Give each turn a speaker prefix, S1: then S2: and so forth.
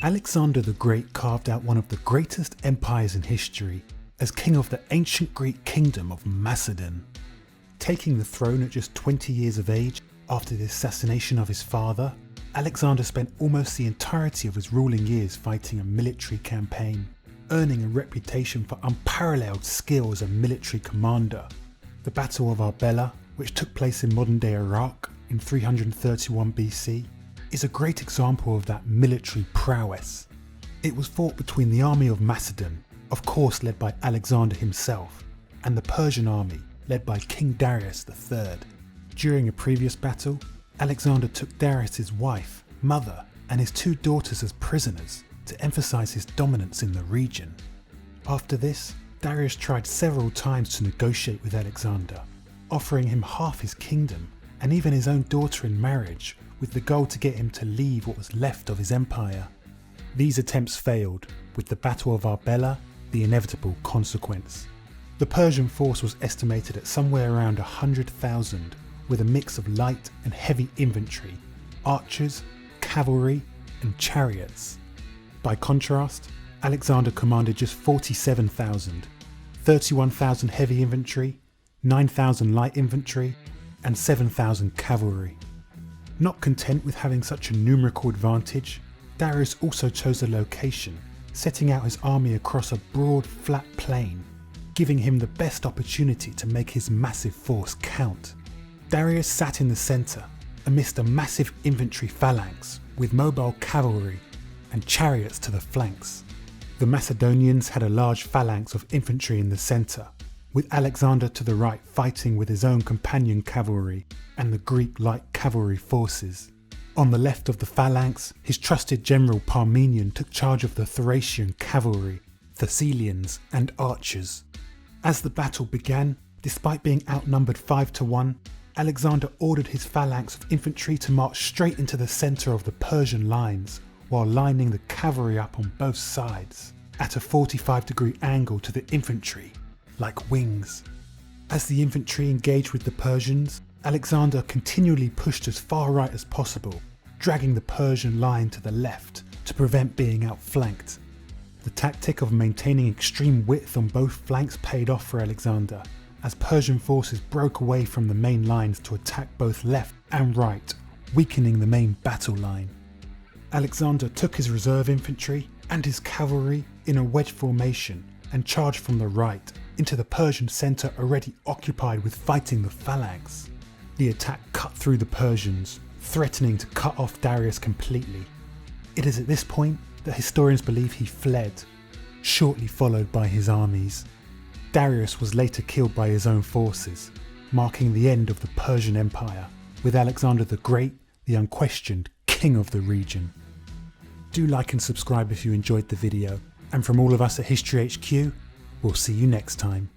S1: Alexander the Great carved out one of the greatest empires in history as king of the ancient Greek kingdom of Macedon. Taking the throne at just 20 years of age after the assassination of his father, Alexander spent almost the entirety of his ruling years fighting a military campaign, earning a reputation for unparalleled skill as a military commander. The Battle of Arbela, which took place in modern-day Iraq in 331 BC, is a great example of that military prowess. It was fought between the Army of Macedon, of course led by Alexander himself, and the Persian Army, led by King Darius III. During a previous battle, Alexander took Darius' wife, mother, and his 2 daughters as prisoners to emphasize his dominance in the region. After this, Darius tried several times to negotiate with Alexander, offering him half his kingdom and even his own daughter in marriage, with the goal to get him to leave what was left of his empire. These attempts failed, with the Battle of Arbela the inevitable consequence. The Persian force was estimated at somewhere around 100,000, with a mix of light and heavy infantry, archers, cavalry, and chariots. By contrast, Alexander commanded just 47,000, 31,000 heavy infantry, 9,000 light infantry, and 7,000 cavalry. Not content with having such a numerical advantage, Darius also chose a location, setting out his army across a broad, flat plain, giving him the best opportunity to make his massive force count. Darius sat in the centre, amidst a massive infantry phalanx, with mobile cavalry and chariots to the flanks. The Macedonians had a large phalanx of infantry in the centre, with Alexander to the right fighting with his own companion cavalry and the Greek light cavalry forces. On the left of the phalanx, his trusted general Parmenion took charge of the Thracian cavalry, Thessalians and archers. As the battle began, despite being outnumbered 5-1, Alexander ordered his phalanx of infantry to march straight into the centre of the Persian lines, while lining the cavalry up on both sides, at a 45-degree angle to the infantry, like wings. As the infantry engaged with the Persians, Alexander continually pushed as far right as possible, dragging the Persian line to the left to prevent being outflanked. The tactic of maintaining extreme width on both flanks paid off for Alexander, as Persian forces broke away from the main lines to attack both left and right, weakening the main battle line. Alexander took his reserve infantry and his cavalry in a wedge formation and charged from the right into the Persian centre already occupied with fighting the phalanx. The attack cut through the Persians, threatening to cut off Darius completely. It is at this point that historians believe he fled, shortly followed by his armies. Darius was later killed by his own forces, marking the end of the Persian Empire, with Alexander the Great the unquestioned king of the region. Do like and subscribe if you enjoyed the video, and from all of us at History HQ, we'll see you next time.